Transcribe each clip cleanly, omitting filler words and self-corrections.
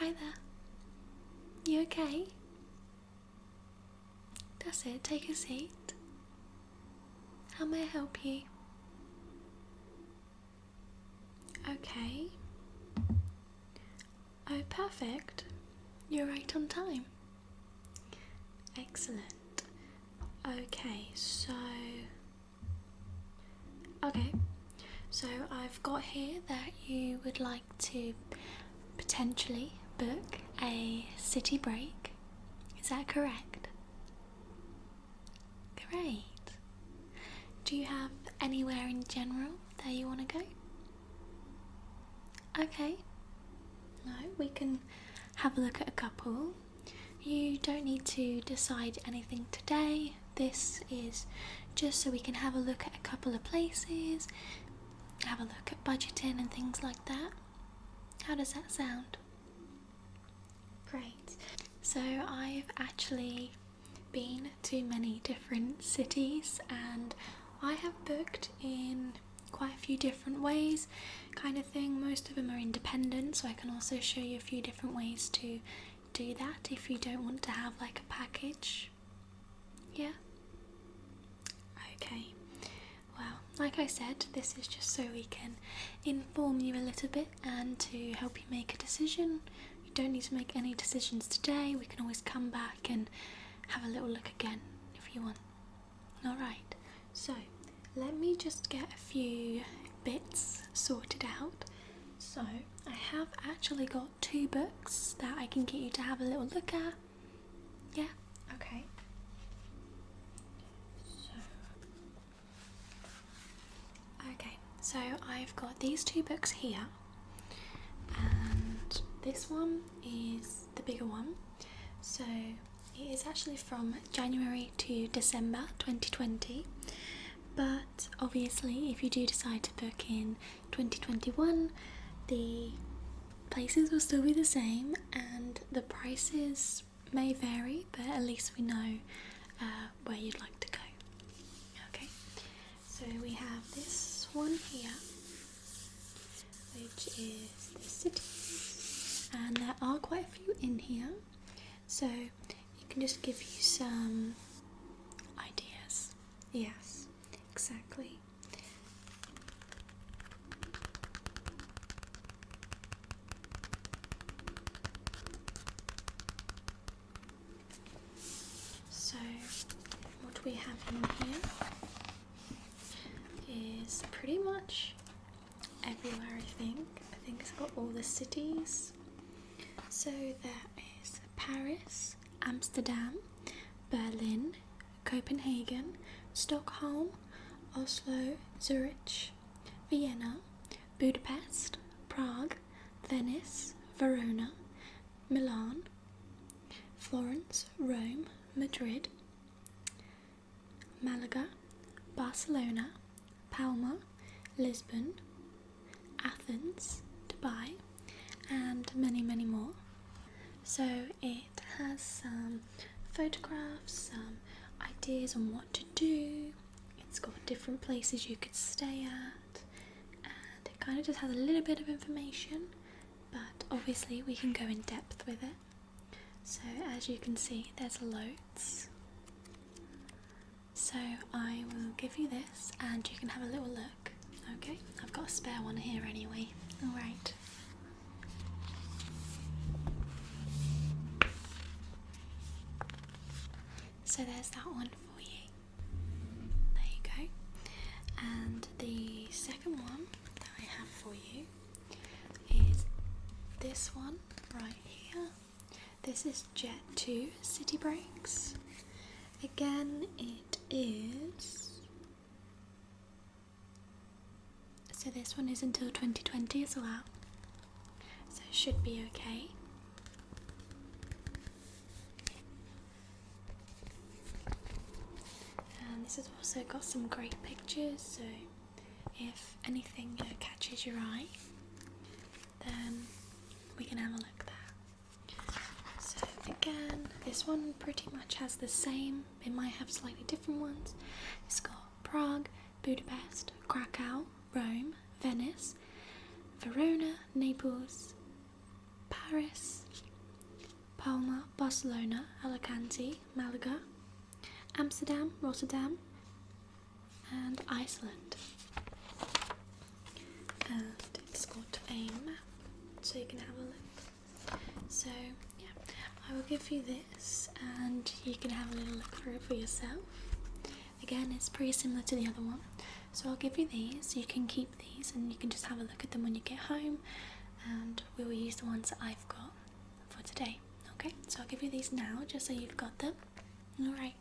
Hi there. You okay? That's it, take a seat. How may I help you? Okay. Oh, perfect. You're right on time. Excellent. Okay, so I've got here that you would like to potentially book a city break. Is that correct? Great. Do you have anywhere in general that you want to go? Okay. No, we can have a look at a couple. You don't need to decide anything today. This is just so we can have a look at a couple of places, have a look at budgeting and things like that. How does that sound? Great. So I've actually been to many different cities and I have booked in quite a few different ways kind of thing. Most of them are independent, so I can also show you a few different ways to do that if you don't want to have like a package. Yeah? Okay. Well, like I said, this is just so we can inform you a little bit and to help you make a decision. You don't need to make any decisions today. We can always come back and have a little look again if you want. Alright, so let me just get a few bits sorted out. So I have actually got 2 books that I can get you to have a little look at. Yeah? Okay. So I've got these 2 books here, and this one is the bigger one. So it is actually from January to December 2020, but obviously if you do decide to book in 2021, the places will still be the same and the prices may vary, but at least we know where you'd like to go. Okay, so we have this one here, which is the cities, and there are quite a few in here, so it can just give you some ideas. Yes, exactly. So what we have in here is pretty much everywhere, I think. I think it's got all the cities. So there is Paris, Amsterdam, Berlin, Copenhagen, Stockholm, Oslo, Zurich, Vienna, Budapest, Prague, Venice, Verona, Milan, Florence, Rome, Madrid, Malaga, Barcelona, Palma, Lisbon, Athens, Dubai, and many, many more. So it has some photographs, some ideas on what to do. It's got different places you could stay at, and it kind of just has a little bit of information, but obviously we can go in depth with it. So as you can see, there's loads. So I will give you this and you can have a little look. Okay, I've got a spare one here anyway. Alright. So there's that one for you. There you go. And the second one that I have for you is this one right here. This is Jet 2 City Breaks. Again, it is... So this one is until 2020 as well. So it should be okay. And this has also got some great pictures, so if anything catches your eye, then we can have a look there. So again, this one pretty much has the same. It might have slightly different ones. It's got Prague, Budapest, Krakow, Rome, Venice, Verona, Naples, Paris, Palma, Barcelona, Alicante, Malaga, Amsterdam, Rotterdam, and Iceland. And it's got a map so you can have a look. So yeah, I will give you this and you can have a little look through it for yourself. Again, it's pretty similar to the other one, so I'll give you these. You can keep these and you can just have a look at them when you get home, and we will use the ones that I've got for today. Okay, so I'll give you these now just so you've got them. Alright,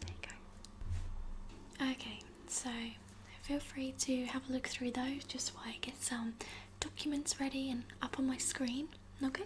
there you go. Okay, so feel free to have a look through those just while I get some documents ready and up on my screen. Okay?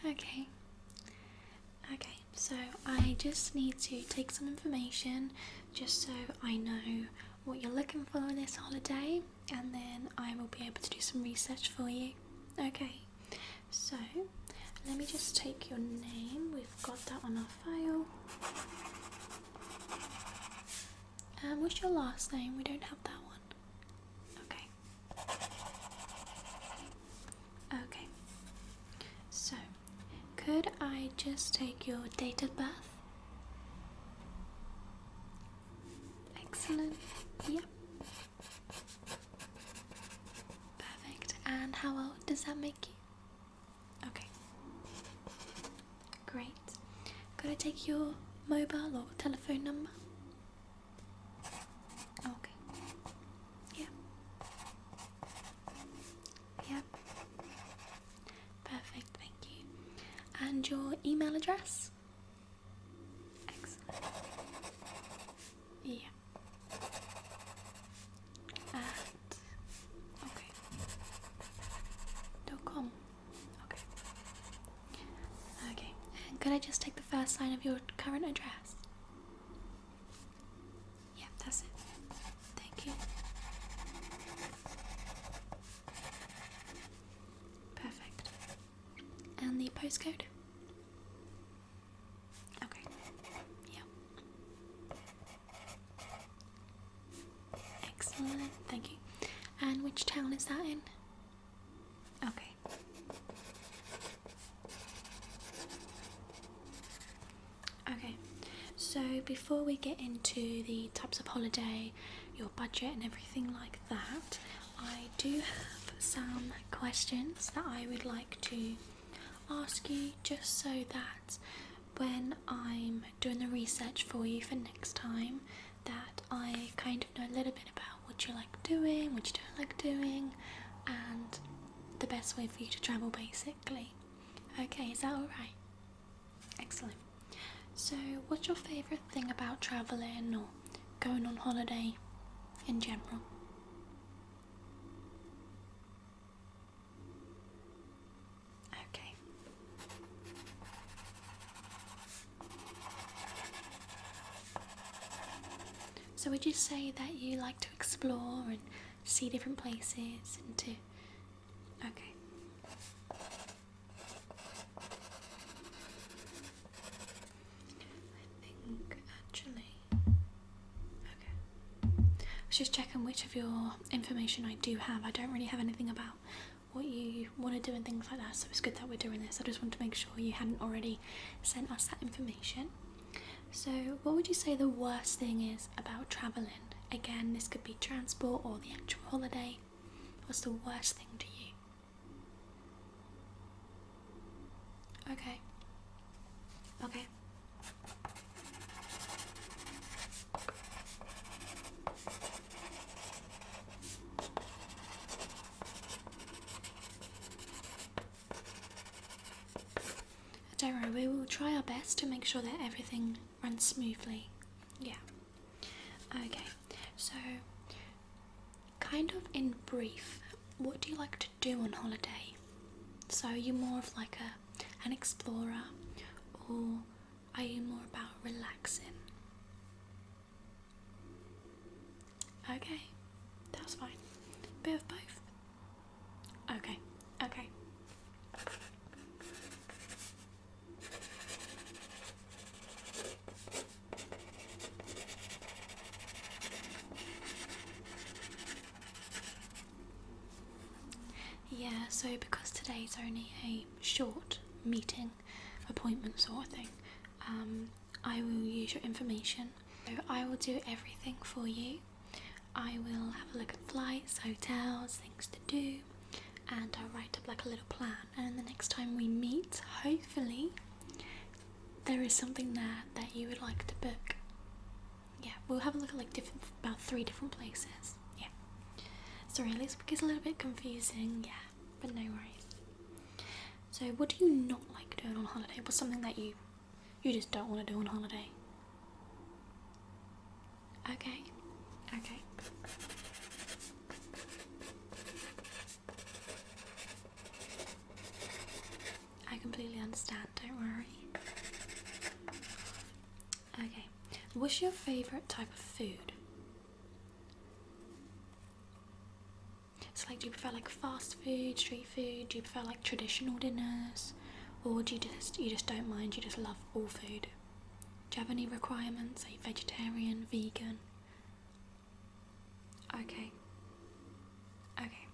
Okay, so I just need to take some information just so I know what you're looking for this holiday, and then I will be able to do some research for you. Okay, so let me just take your name. We've got that on our file. What's your last name? We don't have that one. Okay, so could I just take your date of birth? Excellent. Yep. Perfect. And how old does that make you? Okay. Great. Could I take your mobile or telephone number? Okay. Yep. Yep. Perfect, thank you. And your email address? Excellent. Yeah. Okay. .com. Okay. Okay. And could I just take the first line of your current address? Yeah, that's it. Thank you. Perfect. And the postcode? Okay. Yep. Excellent. Ireland, thank you. And which town is that in? Okay. Okay, so before we get into the types of holiday, your budget and everything like that, I do have some questions that I would like to ask you, just so that when I'm doing the research for you for next time, that I kind of know a little bit about what you like doing, what you don't like doing, and the best way for you to travel basically. Okay, is that alright? Excellent. So what's your favourite thing about travelling or going on holiday in general? Okay. So would you say that you like to explore and see different places and to... Okay. I was just checking which of your information I do have. I don't really have anything about what you want to do and things like that, so it's good that we're doing this. I just want to make sure you hadn't already sent us that information. So what would you say the worst thing is about travelling? Again, this could be transport or the actual holiday. What's the worst thing to you? Okay. Okay. Don't worry, we will try our best to make sure that everything runs smoothly. Yeah. Okay, so kind of in brief, what do you like to do on holiday? So are you more of like an explorer, or are you more about relaxing? Okay, that's fine. Bit of both. Okay, okay. Yeah, so because today's only a short meeting appointment sort of thing, I will use your information. So I will do everything for you. I will have a look at flights, hotels, things to do, and I'll write up like a little plan, and the next time we meet, hopefully there is something there that you would like to book. Yeah, we'll have a look at like about 3 different places. Yeah. Sorry, at least it gets a little bit confusing, yeah, but no worries. So what do you not like doing on holiday? What's something that you just don't want to do on holiday? Okay, okay. I completely understand, don't worry. Okay, what's your favourite type of food? So like, do you prefer like fast food, street food? Do you prefer like traditional dinners? Or do you just don't mind, you just love all food? Do you have any requirements? Are you vegetarian, vegan? Okay. Okay.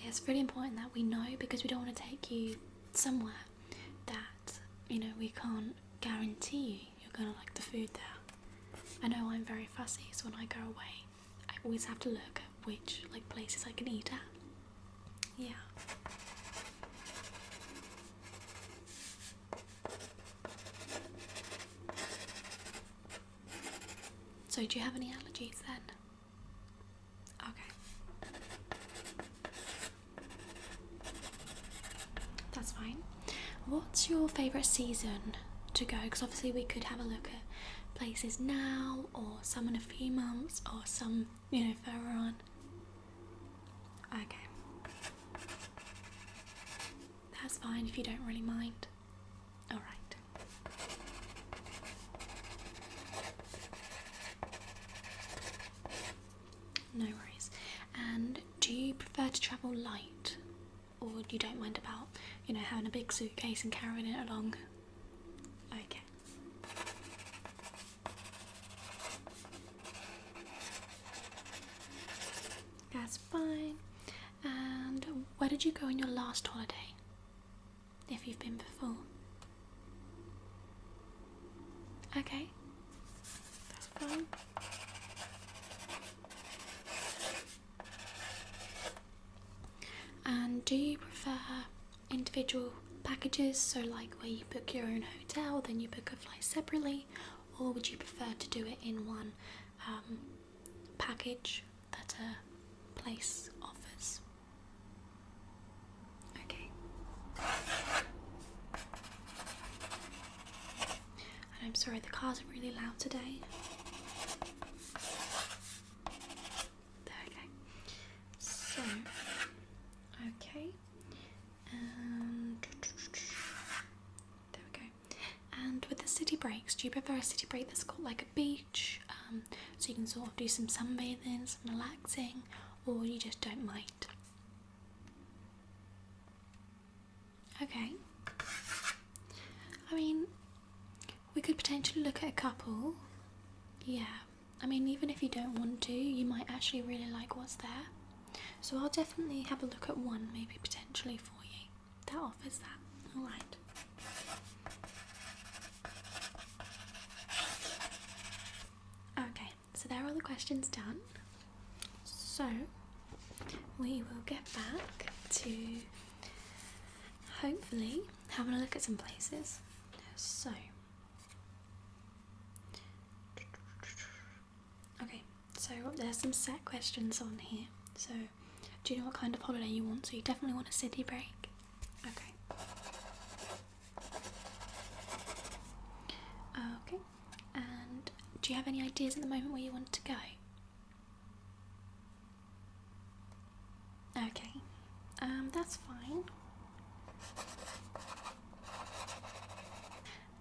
Yeah, it's really important that we know, because we don't want to take you somewhere that, you know, we can't guarantee you're going to like the food there. I know I'm very fussy, so when I go away, I always have to look at which like places I can eat at. Yeah. So do you have any allergies then? Okay. That's fine. What's your favourite season to go? Because obviously we could have a look at places now, or some in a few months, or some, you know, further on. Okay. That's fine if you don't really mind. Alright. No worries. And do you prefer to travel light, or you don't mind about, you know, having a big suitcase and carrying it along? Okay. That's fine. And where did you go on your last holiday? If you've been before. Okay. That's fine. And do you prefer individual packages, so like where you book your own hotel, then you book a flight separately, or would you prefer to do it in one package that a place offers? Okay. And I'm sorry, the cars are really loud today. There we go. So, okay. And there we go. And with the city breaks, do you prefer a city break that's got like a beach, so you can sort of do some sunbathing, some relaxing, or you just don't mind? Okay. I mean, we could potentially look at a couple. Yeah. I mean, even if you don't want to, you might actually really like what's there. So I'll definitely have a look at one, maybe potentially for you, that offers that. Alright. Okay, so there are all the questions done. So we will get back to hopefully having a look at some places. So okay, so there's some set questions on here. So do you know what kind of holiday you want? So you definitely want a city break? Okay. Okay. And do you have any ideas at the moment where you want to go? Okay. That's fine.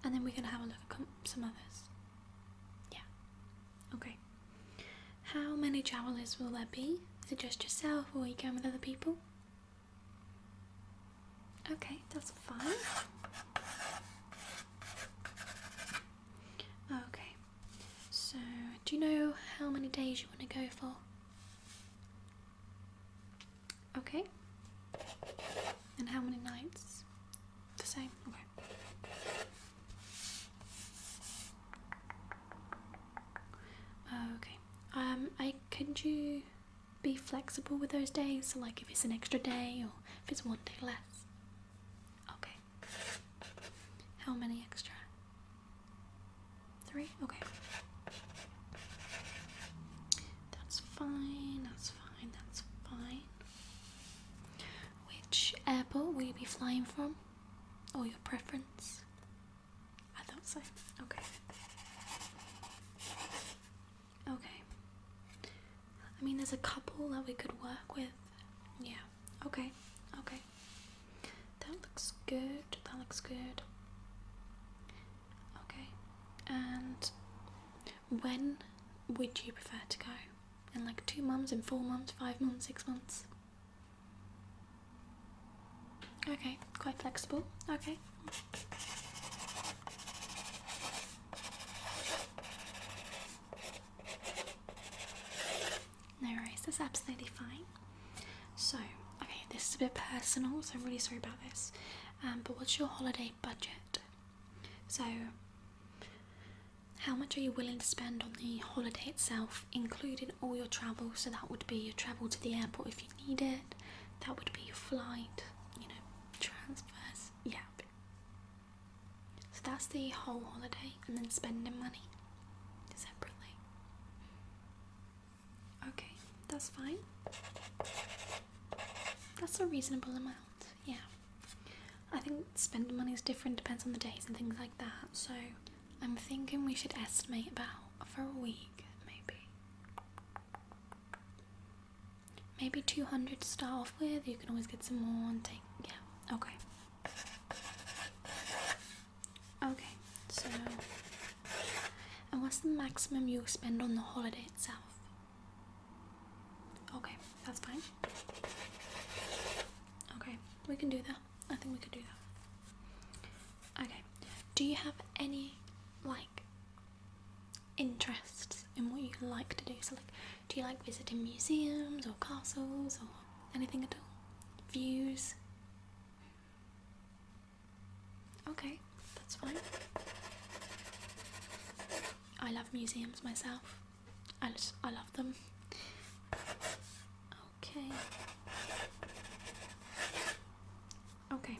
And then we're going to have a look at some others. Yeah. Okay. How many travelers will there be? Is it just yourself, or are you going with other people? Okay, that's fine. Okay. So, do you know how many days you want to go for? Okay. And how many nights? The same? Okay. Okay. Could you be flexible with those days? So like if it's an extra day or if it's one day less? Okay. How many extra? 3? Okay. That's fine, that's fine, that's fine. Which airport will you be flying from? Or your preference? I thought so. Okay. Okay. I mean, there's a couple that we could work with. Yeah. Okay. Okay. That looks good. That looks good. Okay. And when would you prefer to go? In like 2 months, in 4 months, 5 months, 6 months? Okay. Quite flexible. Okay. No worries, that's absolutely fine. So, okay, this is a bit personal, so I'm really sorry about this. But what's your holiday budget? So, how much are you willing to spend on the holiday itself, including all your travel? So that would be your travel to the airport if you need it. That would be your flight, transfers. Yeah. So that's the whole holiday, and then spending money separately. Okay, that's fine. That's a reasonable amount, yeah. I think spending money is different, depends on the days and things like that, so I'm thinking we should estimate about for a week, maybe. Maybe 200 to start off with, you can always get some more and take, yeah, okay. Okay, so, and what's the maximum you'll spend on the holiday itself? Okay, that's fine. Okay, we can do that. I think we could do that. Okay, do you have any, interests in what you like to do. So like, do you like visiting museums or castles or anything at all? Views? Okay, that's fine. I love museums myself. I love them. Okay. Okay.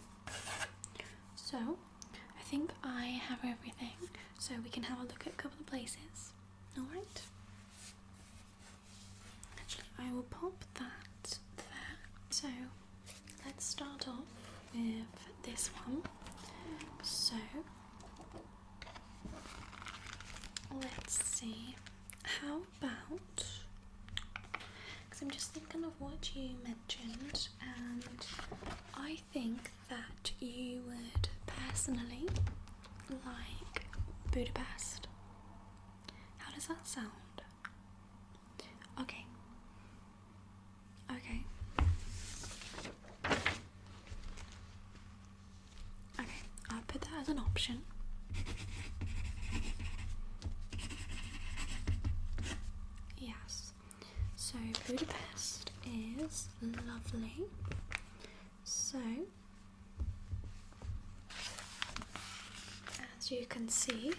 So, I think I have everything, so we can have a look at a couple of places. Alright? Actually, I will pop that there. So, let's start off with this one. So, let's see. How about, because I'm just thinking of what you mentioned, and I think that you would personally like Budapest. How does that sound? Okay. Okay. Okay, I'll put that as an option. Yes. So Budapest is lovely. So, as you can see,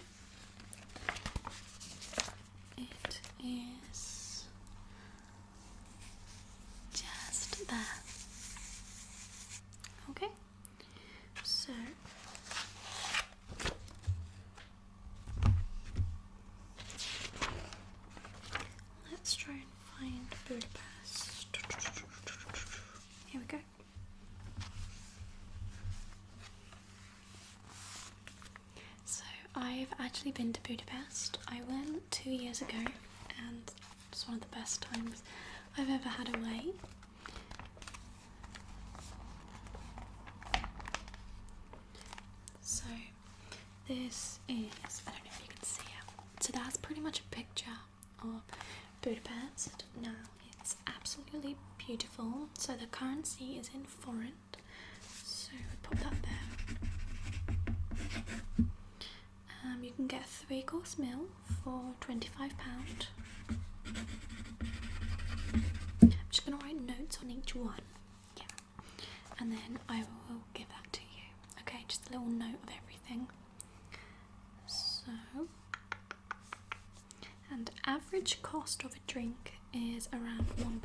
it is just there. Okay, so let's try and find Budapest. Here we go. So I've actually been to Budapest. I went 2 years ago and it's one of the best times I've ever had away. So this is, I don't know if you can see it, so that's pretty much a picture of Budapest. Now it's absolutely beautiful. So the currency is in forint, so we put that there. You can get a 3-course meal for £25. I'm just going to write notes on each one, yeah, and then I will give that to you. Okay, just a little note of everything. So, and average cost of a drink is around £1.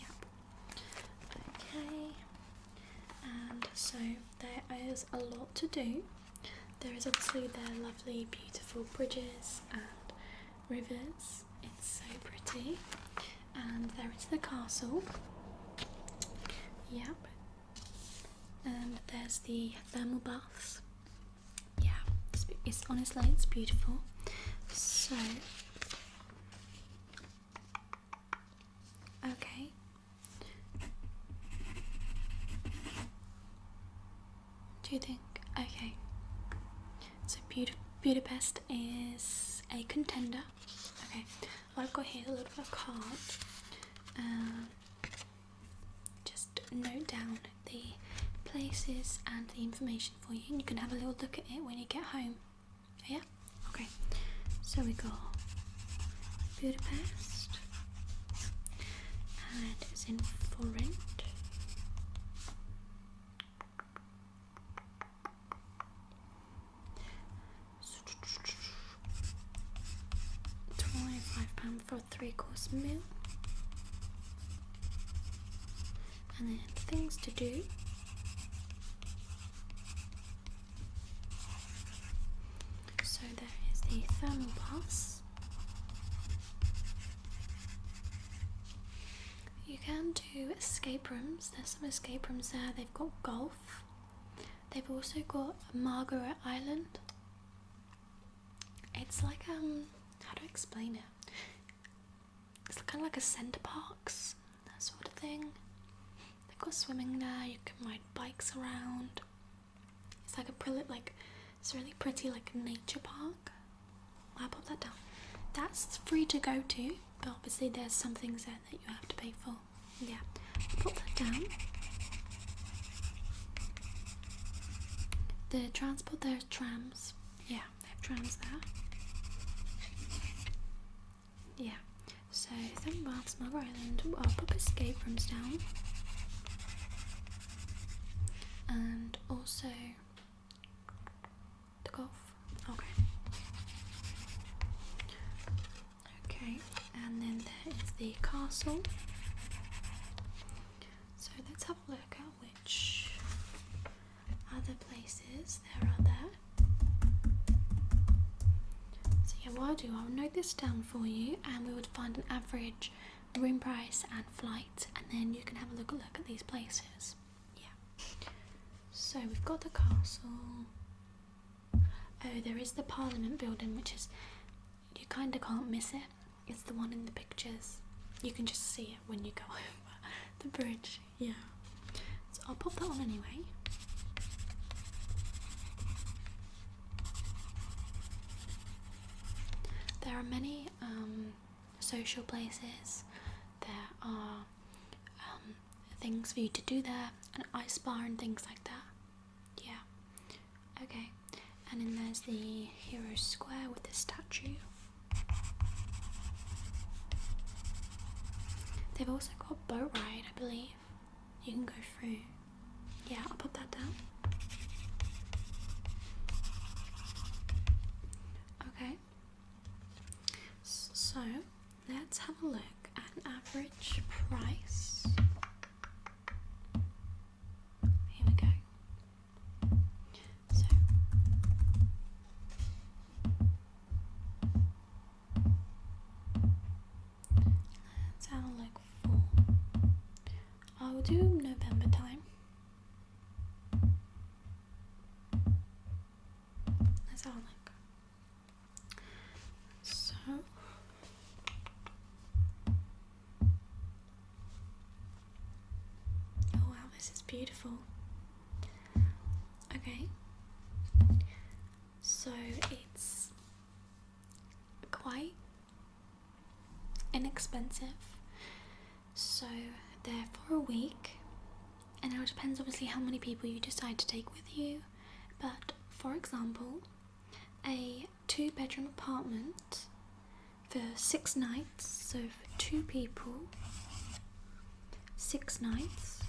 Yep. Okay, and so there is a lot to do. There is obviously their lovely, beautiful bridges and rivers. It's so pretty. And there is the castle. Yep. And there's the thermal baths. Yeah, it's honestly, it's beautiful. So, okay. Do you think? Okay. So Budapest is a contender. Okay, I've got here a little card. Just note down the places and the information for you, and you can have a little look at it when you get home. Yeah? Okay. So we got Budapest, and it's in forint. £25 for a 3-course meal. And then things to do. So there is the thermal baths. You can do escape rooms. There's some escape rooms there. They've got golf. They've also got Margaret Island. It's like how do I explain it? It's kind of like a centre parks, that sort of thing. They've got swimming there. You can ride bikes around. It's like it's a really pretty like nature park. I'll pop that down. That's free to go to, but obviously there's some things there that you have to pay for. Yeah, I'll pop that down. The transport, there's trams. Yeah, they have trams there. Yeah. So, 7 baths, Margaret Island. I'll put escape rooms down. And also the golf. Okay. Okay, and then there is the castle. So let's have a look at which other places there are there. So yeah, what I'll do, I'll note this down for you, and we would find an average room price and flight, and then you can have a look at these places. Yeah. So we've got the castle. Oh, there is the Parliament building, which is, you kind of can't miss it. It's the one in the pictures. You can just see it when you go over the bridge. Yeah. So I'll pop that on anyway. There are many social places. There are things for you to do there, an ice bar and things like that. Yeah. Okay. And then there's the Hero Square with the statue. They've also got a boat ride, I believe. You can go through. Yeah, I'll put that down. Okay. So, let's have a look at an average price. Here we go. So, let's have a look for, I will do November time. Let's have a look. So, oh wow, this is beautiful. Okay, so it's quite inexpensive. So they're for a week, and now it depends obviously how many people you decide to take with you. But for example, a 2-bedroom apartment for 6 nights, so for 2 people, 6 nights,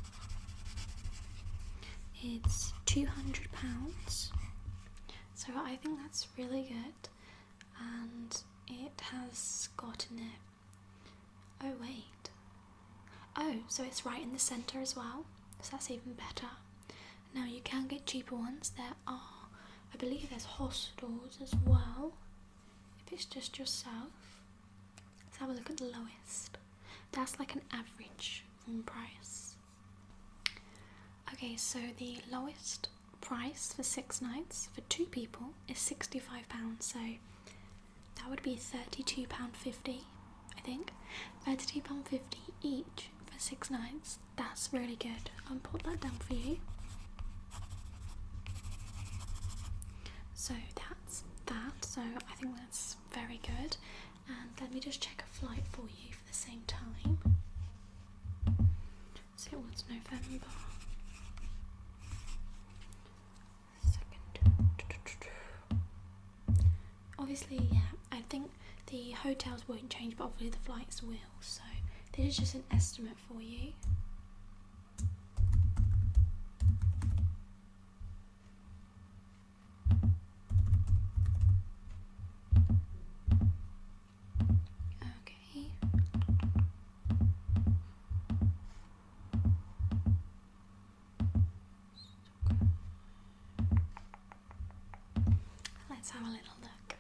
it's £200. So I think that's really good, and it has got in it, oh wait, oh, so it's right in the centre as well, so that's even better. Now you can get cheaper ones. There are, I believe there's hostels as well, if it's just yourself. Let's have a look at the lowest. That's like an average room price. Okay, so the lowest price for 6 nights for 2 people is £65, so that would be £32.50, I think. £32.50 each for 6 nights. That's really good. I'll put that down for you. So that's that. So I think that's very good. And let me just check a flight for you for the same time. So it was November 2nd. Obviously, yeah, I think the hotels won't change, but obviously the flights will. So this is just an estimate for you. Let's have a little look.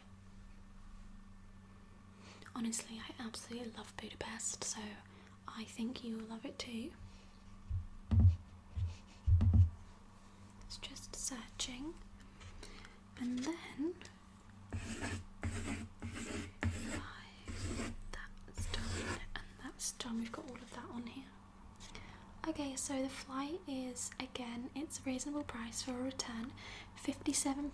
Honestly, I absolutely love Budapest, so I think you will love it too. It's just searching, and then that's done, and that's done. We've got all of that on here. Okay, so the flight is, again, it's a reasonable price for a return, £57.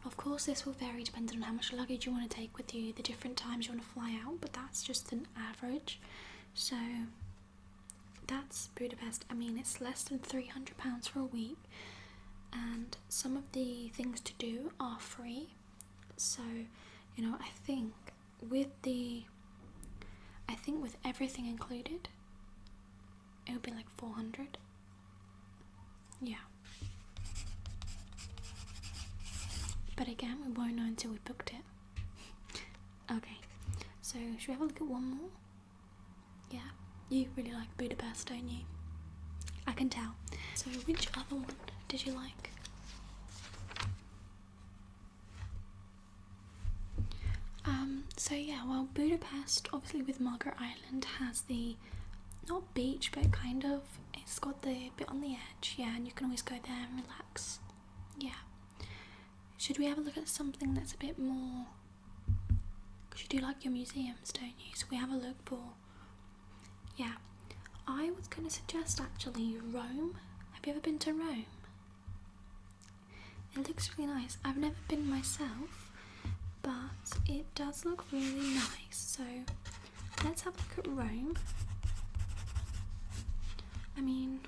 Of course, this will vary depending on how much luggage you want to take with you, the different times you want to fly out, but that's just an average. So that's Budapest. I mean, it's less than £300 for a week, and some of the things to do are free, So, you know, I think with everything included, it would be like 400. Yeah. But again, we won't know until we booked it. Okay, so should we have a look at one more? Yeah, you really like Budapest, don't you? I can tell. So which other one did you like? So yeah, well, Budapest, obviously with Margaret Island, has the, not beach, but kind of, it's got the bit on the edge, yeah, and you can always go there and relax. Yeah. Should we have a look at something that's a bit more, because you do like your museums, don't you? So we have a look for, yeah, I was going to suggest actually Rome. Have you ever been to Rome? It looks really nice. I've never been myself, but it does look really nice. So let's have a look at Rome. I mean,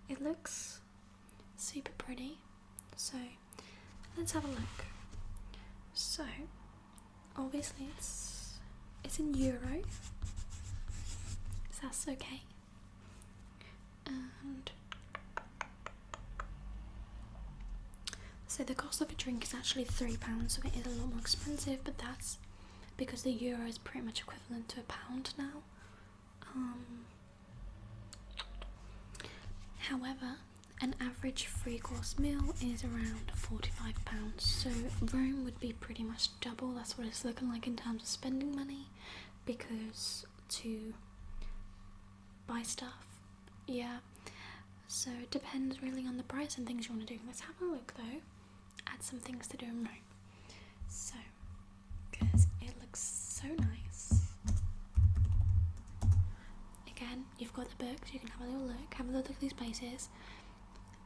it looks super pretty. So let's have a look. So obviously it's in euro, so that's okay. And so the cost of a drink is actually £3, so it is a lot more expensive, but that's because the euro is pretty much equivalent to £1 now. However, an average 3-course meal is around £45, so Rome would be pretty much double. That's what it's looking like in terms of spending money, because to buy stuff, yeah. So it depends really on the price and things you want to do. Let's have a look though at some things to do in Rome. So, because it looks so nice. Again, you've got the books, you can have a little look, have a look at these places.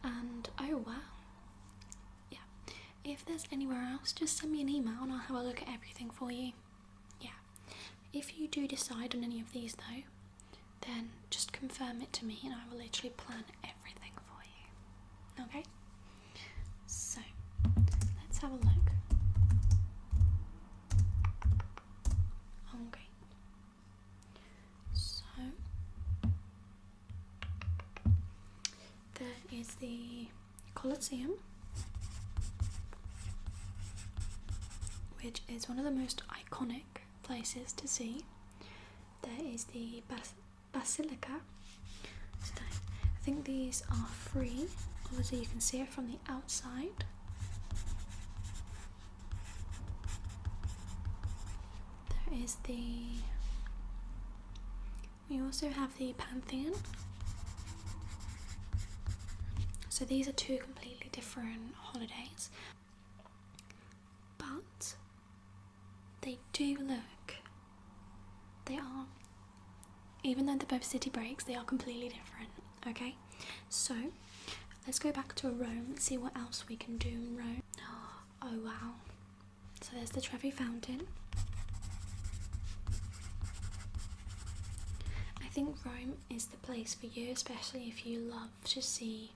And oh wow, yeah, if there's anywhere else, just send me an email and I'll have a look at everything for you. Yeah, if you do decide on any of these though, then just confirm it to me and I will literally plan everything for you. Okay, so let's have a look. Okay, so there is the Colosseum, which is one of the most iconic places to see. There is the Basilica. So I think these are free. Obviously you can see it from the outside. There is we also have the Pantheon. So these are two completely different holidays, but they do look, even though they're both city breaks, they are completely different, okay? So let's go back to Rome and see what else we can do in Rome. Oh wow, so there's the Trevi Fountain. I think Rome is the place for you, especially if you love to see,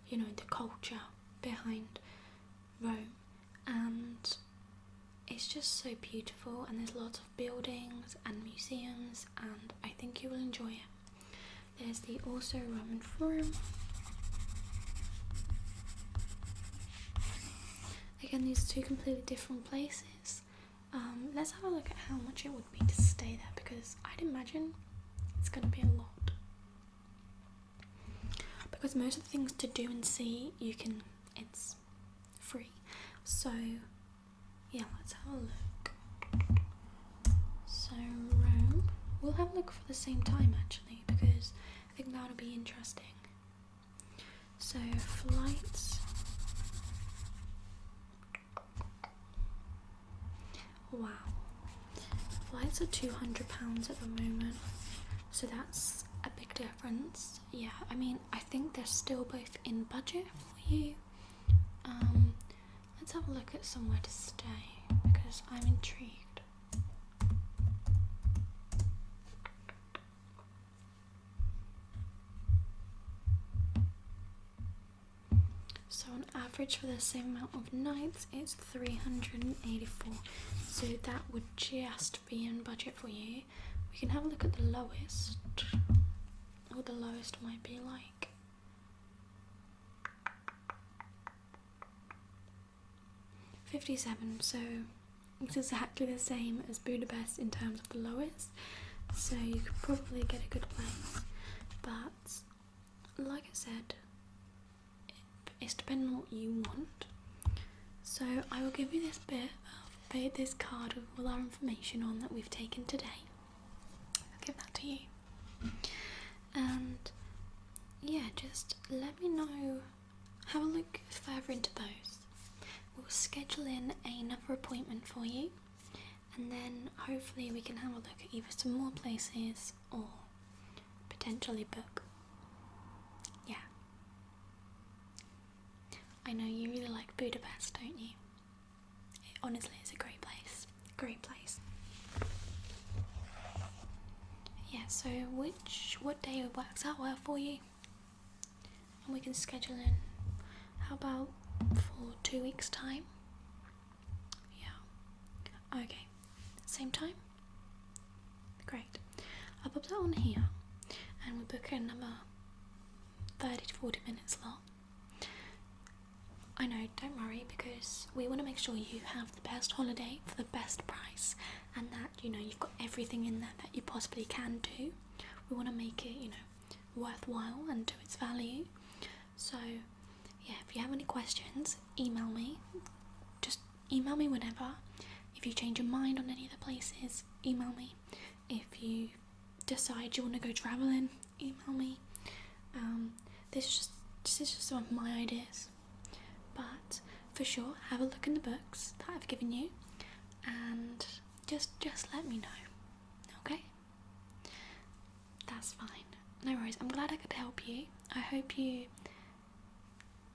you know, the culture behind Rome, and it's just so beautiful, and there's lots of buildings and museums, and I think you will enjoy it. There's the also Roman Forum. Again, these are two completely different places. Let's have a look at how much it would be to stay there, because I'd imagine it's going to be a lot. Because most of the things to do and see, it's free. So yeah, let's have a look. So Rome, we'll have a look for the same time actually, because I think that'll be interesting. So flights, wow, flights are £200 at the moment, so that's a big difference. Yeah, I mean, I think they're still both in budget for you. Let's have a look at somewhere to stay, because I'm intrigued. So on average for the same amount of nights is 384, so that would just be in budget for you. We can have a look at the lowest. Oh, the lowest might be like £57, so it's exactly the same as Budapest in terms of the lowest, so you could probably get a good place. But like I said, it's depending on what you want. So I will give you this card with all our information on that we've taken today. I'll give that to you. And yeah, just let me know, have a look further into those. We'll schedule in another appointment for you, and then hopefully we can have a look at either some more places or potentially book. Yeah. I know you really like Budapest, don't you? It honestly is a great place. Great place. Yeah, so what day works out well for you? And we can schedule in. How about for 2 weeks' time? Yeah. Okay. Same time? Great. I'll pop that on here and we'll book another 30 to 40 minutes slot. I know, don't worry, because we want to make sure you have the best holiday for the best price, and that, you've got everything in there that you possibly can do. We want to make it, worthwhile and to its value. So, yeah, if you have any questions, email me. Just email me whenever. If you change your mind on any of the places, email me. If you decide you want to go travelling, email me. This is just some of my ideas. But for sure, have a look in the books that I've given you, and just let me know. Okay? That's fine. No worries. I'm glad I could help you. I hope you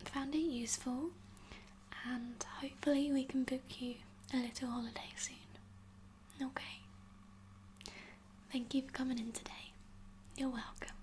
found it useful, and hopefully we can book you a little holiday soon. Okay? Thank you for coming in today. You're welcome.